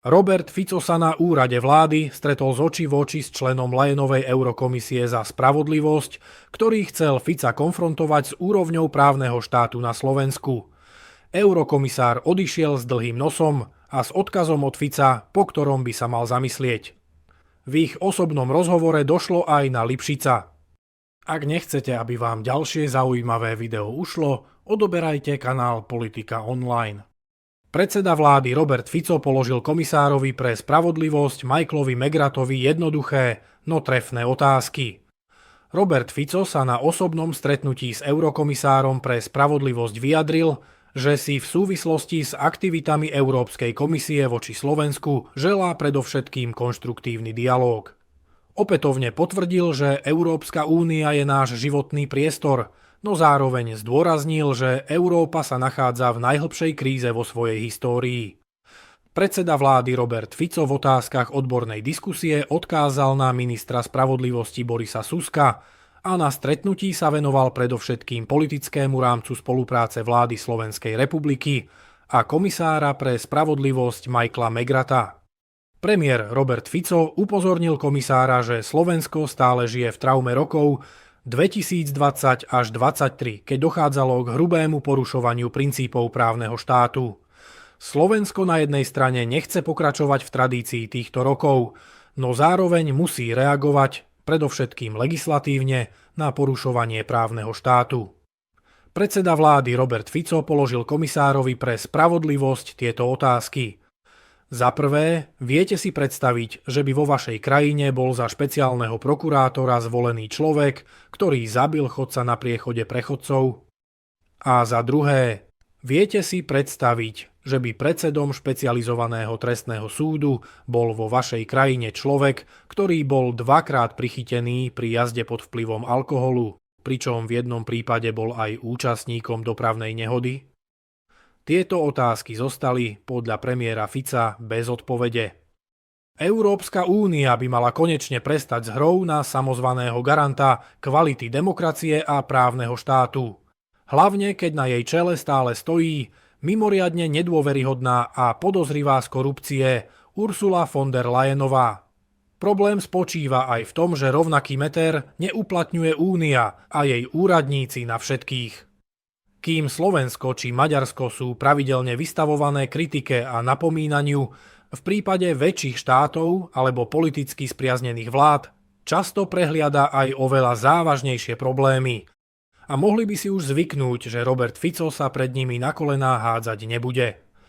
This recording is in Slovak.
Robert Fico sa na úrade vlády stretol z očí v oči s členom Layenovej Eurokomisie za spravodlivosť, ktorý chcel Fica konfrontovať s úrovňou právneho štátu na Slovensku. Eurokomisár odišiel s dlhým nosom a s odkazom od Fica, po ktorom by sa mal zamyslieť. V ich osobnom rozhovore došlo aj na Lipšica. Ak nechcete, aby vám ďalšie zaujímavé video ušlo, odoberajte kanál Politika Online. Predseda vlády Robert Fico položil komisárovi pre spravodlivosť Michaelovi Megratovi jednoduché, no trefné otázky. Robert Fico sa na osobnom stretnutí s eurokomisárom pre spravodlivosť vyjadril, že si v súvislosti s aktivitami Európskej komisie voči Slovensku želá predovšetkým konštruktívny dialóg. Opätovne potvrdil, že Európska únia je náš životný priestor, no zároveň zdôraznil, že Európa sa nachádza v najhlbšej kríze vo svojej histórii. Predseda vlády Robert Fico v otázkach odbornej diskusie odkázal na ministra spravodlivosti Borisa Suska a na stretnutí sa venoval predovšetkým politickému rámcu spolupráce vlády Slovenskej republiky a komisára pre spravodlivosť Michaela Megrata. Premiér Robert Fico upozornil komisára, že Slovensko stále žije v traume rokov 2020 až 2023, keď dochádzalo k hrubému porušovaniu princípov právneho štátu. Slovensko na jednej strane nechce pokračovať v tradícii týchto rokov, no zároveň musí reagovať, predovšetkým legislatívne, na porušovanie právneho štátu. Predseda vlády Robert Fico položil komisárovi pre spravodlivosť tieto otázky. Za prvé, viete si predstaviť, že by vo vašej krajine bol za špeciálneho prokurátora zvolený človek, ktorý zabil chodca na priechode pre chodcov? A za druhé, viete si predstaviť, že by predsedom špecializovaného trestného súdu bol vo vašej krajine človek, ktorý bol dvakrát prichytený pri jazde pod vplyvom alkoholu, pričom v jednom prípade bol aj účastníkom dopravnej nehody? Tieto otázky zostali podľa premiéra Fica bez odpovede. Európska únia by mala konečne prestať s hrou na samozvaného garanta kvality demokracie a právneho štátu. Hlavne, keď na jej čele stále stojí mimoriadne nedôveryhodná a podozrivá z korupcie Ursula von der Leyenová. Problém spočíva aj v tom, že rovnaký meter neuplatňuje únia a jej úradníci na všetkých. Kým Slovensko či Maďarsko sú pravidelne vystavované kritike a napomínaniu, v prípade väčších štátov alebo politicky spriaznených vlád často prehliada aj oveľa závažnejšie problémy. A mohli by si už zvyknúť, že Robert Fico sa pred nimi na kolená hádzať nebude.